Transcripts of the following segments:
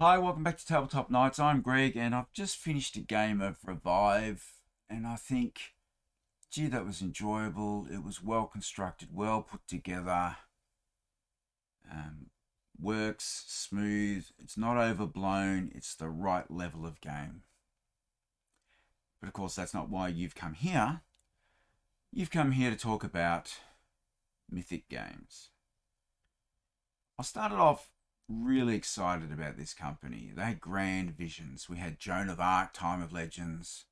Hi, welcome back to Tabletop Nights. I'm Greg, and I've just finished a game of Revive, and I think, gee, that was enjoyable. It was well constructed, well put together, um, works smooth. It's not overblown. It's the right level of game. But of course, that's not why you've come here. You've come here to talk about Mythic Games. I started off really excited about this company. They had grand visions. We had Joan of Arc, Time of Legends.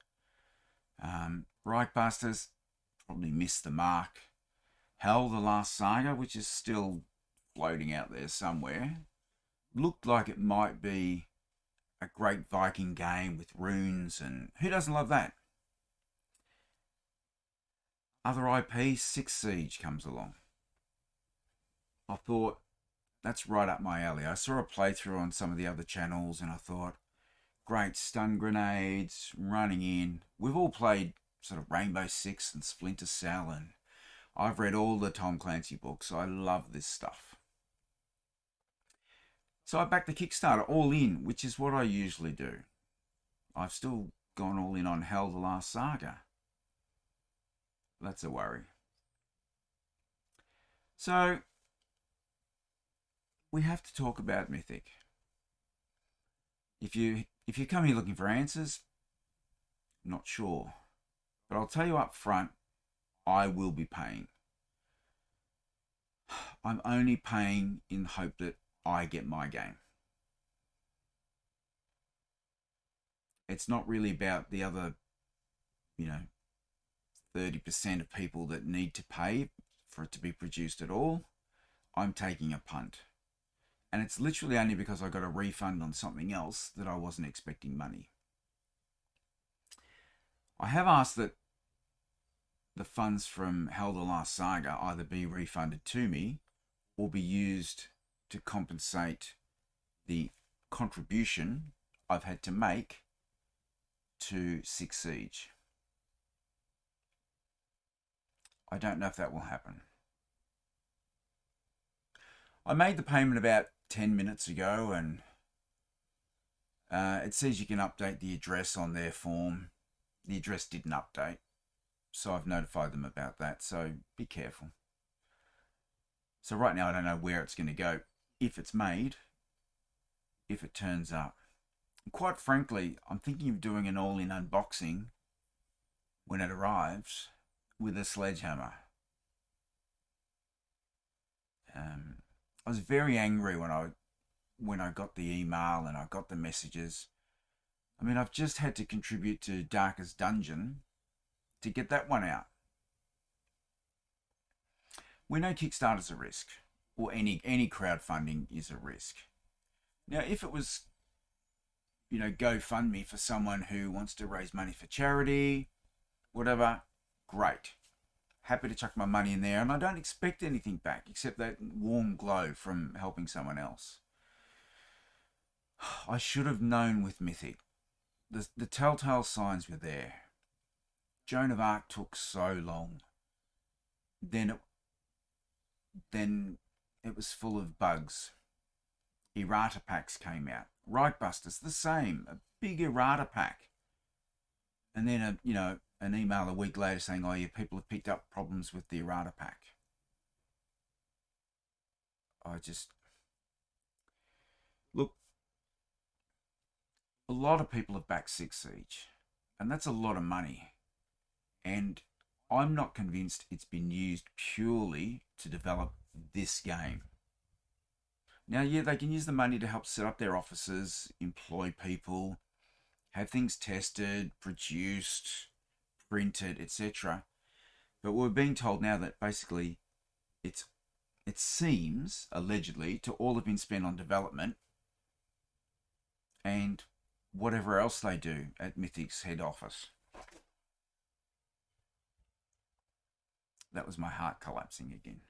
Reichbusters probably missed the mark. Hell, the Last Saga, which is still floating out there somewhere, looked like it might be a great Viking game with runes, and who doesn't love that? Other IP, Six Siege comes along. I thought, that's right up my alley. I saw a playthrough on some of the other channels, and I thought, great stun grenades, running in. We've all played sort of Rainbow Six and Splinter Cell, and I've read all the Tom Clancy books. So I love this stuff. So I backed the Kickstarter all in, which is what I usually do. I've still gone all in on Hell the Last Saga. That's a worry. So we have to talk about Mythic. If you come here looking for answers, not sure. But I'll tell you up front, I will be paying. I'm only paying in the hope that I get my game. It's not really about the other, you know, 30% of people that need to pay for it to be produced at all. I'm taking a punt. And it's literally only because I got a refund on something else that I wasn't expecting money. I have asked that the funds from Hell the Last Saga either be refunded to me or be used to compensate the contribution I've had to make to Six Siege. I don't know if that will happen. I made the payment about 10 minutes ago, and it says you can update the address on their form. The address didn't update, so I've notified them about that, so be careful. So right now I don't know where it's going to go, if it's made, if it turns up. And quite frankly, I'm thinking of doing an all-in unboxing when it arrives with a sledgehammer. I was very angry when I got the email and I got the messages. I mean, I've just had to contribute to Darkest Dungeon to get that one out. We know Kickstarter's a risk, or any crowdfunding is a risk. Now, if it was, GoFundMe for someone who wants to raise money for charity, whatever, great. Happy to chuck my money in there, and I don't expect anything back except that warm glow from helping someone else. I should have known with Mythic. The telltale signs were there. Joan of Arc took so long. Then it was full of bugs. Errata packs came out. Reichbusters, the same. A big errata pack. And then, an email a week later saying, oh, yeah, people have picked up problems with the errata pack. Look, a lot of people have backed Six Siege. And that's a lot of money. And I'm not convinced it's been used purely to develop this game. Now, yeah, they can use the money to help set up their offices, employ people, have things tested, produced, printed, etc. But we're being told now that basically it seems, allegedly, to all have been spent on development and whatever else they do at Mythic's head office. That was my heart collapsing again.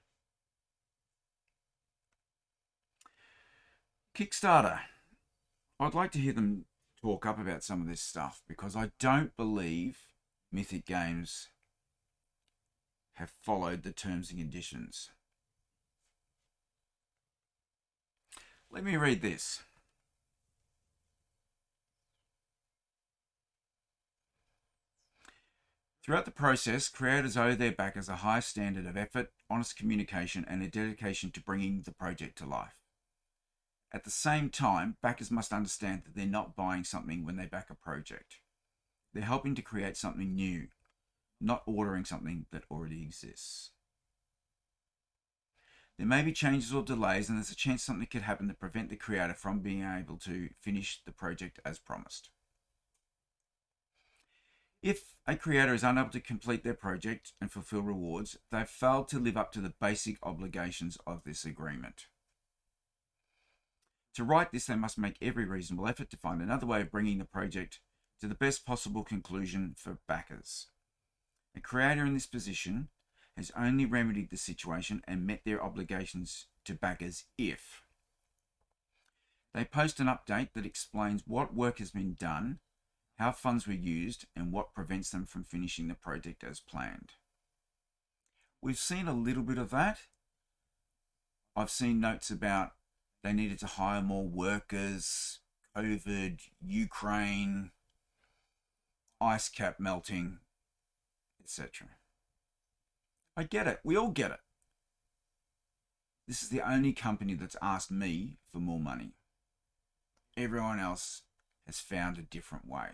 Kickstarter. I'd like to hear them talk up about some of this stuff because I don't believe Mythic Games have followed the terms and conditions. Let me read this. Throughout the process, creators owe their backers a high standard of effort, honest communication, and a dedication to bringing the project to life. At the same time, backers must understand that they're not buying something when they back a project. They're helping to create something new, not ordering something that already exists. There may be changes or delays, and there's a chance something could happen to prevent the creator from being able to finish the project as promised. If a creator is unable to complete their project and fulfill rewards, they've failed to live up to the basic obligations of this agreement. To right this, they must make every reasonable effort to find another way of bringing the project to the best possible conclusion for backers. A creator in this position has only remedied the situation and met their obligations to backers if they post an update that explains what work has been done, how funds were used, and what prevents them from finishing the project as planned. We've seen a little bit of that. I've seen notes about they needed to hire more workers, COVID, Ukraine, ice cap melting, etc. I get it. We all get it. This is the only company that's asked me for more money. Everyone else has found a different way.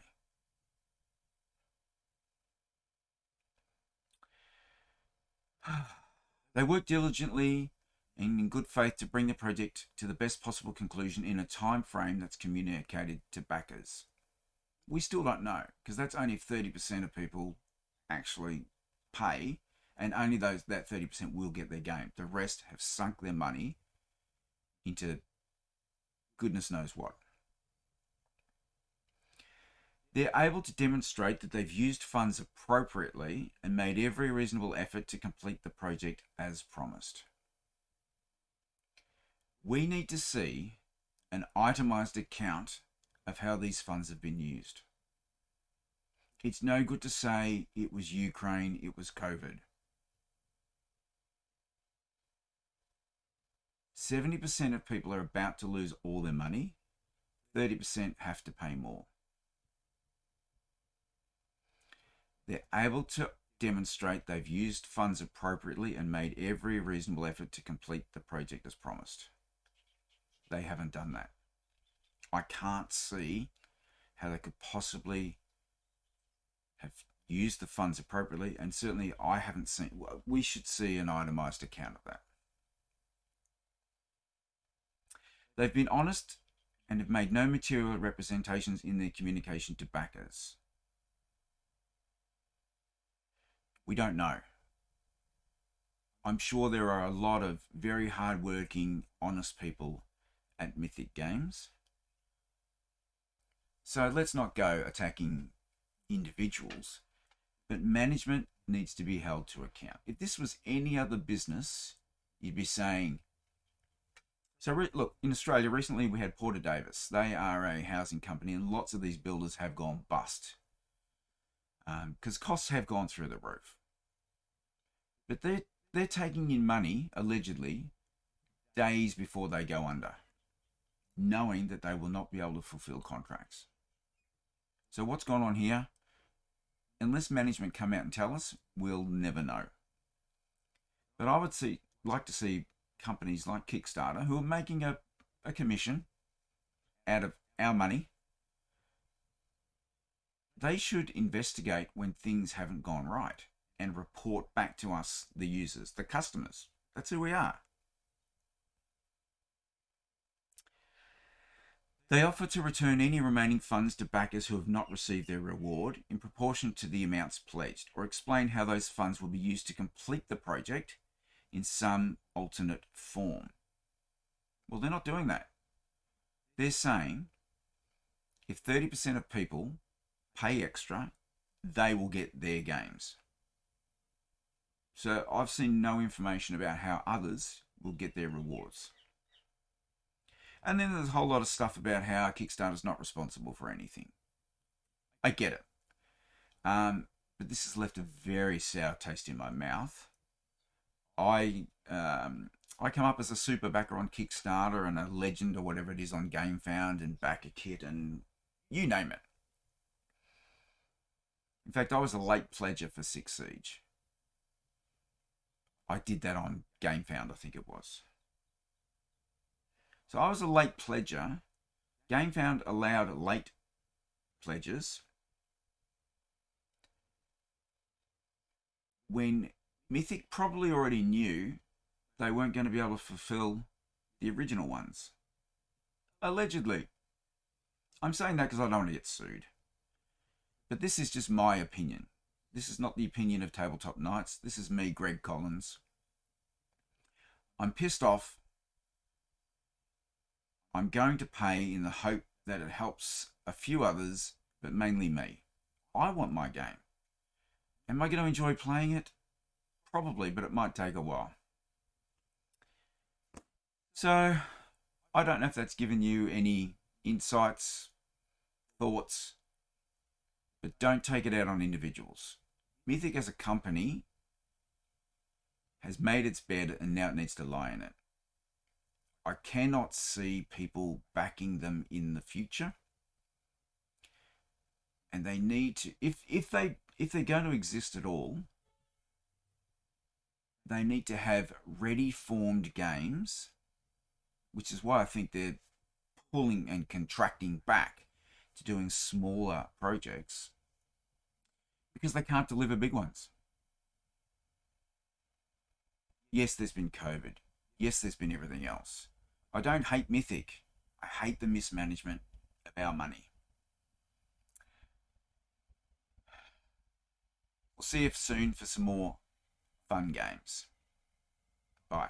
They work diligently and in good faith to bring the project to the best possible conclusion in a time frame that's communicated to backers. We still don't know, because that's only if 30% of people actually pay, and only that 30% will get their game. The rest have sunk their money into goodness knows what. They're able to demonstrate that they've used funds appropriately and made every reasonable effort to complete the project as promised. We need to see an itemized account of how these funds have been used. It's no good to say it was Ukraine, it was COVID. 70% of people are about to lose all their money. 30% have to pay more. They're able to demonstrate they've used funds appropriately and made every reasonable effort to complete the project as promised. They haven't done that. I can't see how they could possibly have used the funds appropriately, and certainly I haven't seen. We should see an itemized account of that. They've been honest and have made no material representations in their communication to backers. We don't know. I'm sure there are a lot of very hard-working, honest people at Mythic Games. So let's not go attacking individuals, but management needs to be held to account. If this was any other business, you'd be saying, so look, in Australia recently we had Porter Davis. They are a housing company, and lots of these builders have gone bust because costs have gone through the roof. But they're taking in money, allegedly, days before they go under, knowing that they will not be able to fulfill contracts. So what's gone on here? Unless management come out and tell us, we'll never know. But I would like to see companies like Kickstarter, who are making a commission out of our money, they should investigate when things haven't gone right and report back to us, the users, the customers. That's who we are. They offer to return any remaining funds to backers who have not received their reward in proportion to the amounts pledged, or explain how those funds will be used to complete the project in some alternate form. Well, they're not doing that. They're saying if 30% of people pay extra, they will get their games. So I've seen no information about how others will get their rewards. And then there's a whole lot of stuff about how Kickstarter's not responsible for anything. I get it. But this has left a very sour taste in my mouth. I come up as a super backer on Kickstarter and a legend or whatever it is on GameFound and back a kit and you name it. In fact, I was a late pledger for Six Siege. I did that on GameFound, I think it was. So I was a late pledger. GameFound allowed late pledges when Mythic probably already knew they weren't going to be able to fulfill the original ones. Allegedly. I'm saying that because I don't want to get sued. But this is just my opinion. This is not the opinion of Tabletop Knights. This is me, Greg Collins. I'm pissed off. I'm going to pay in the hope that it helps a few others, but mainly me. I want my game. Am I going to enjoy playing it? Probably, but it might take a while. So, I don't know if that's given you any insights, thoughts, but don't take it out on individuals. Mythic as a company has made its bed and now it needs to lie in it. I cannot see people backing them in the future. And they need to, if they're going to exist at all, they need to have ready formed games, which is why I think they're pulling and contracting back to doing smaller projects, because they can't deliver big ones. Yes, there's been COVID. Yes, there's been everything else. I don't hate Mythic. I hate the mismanagement of our money. We'll see you soon for some more fun games. Bye.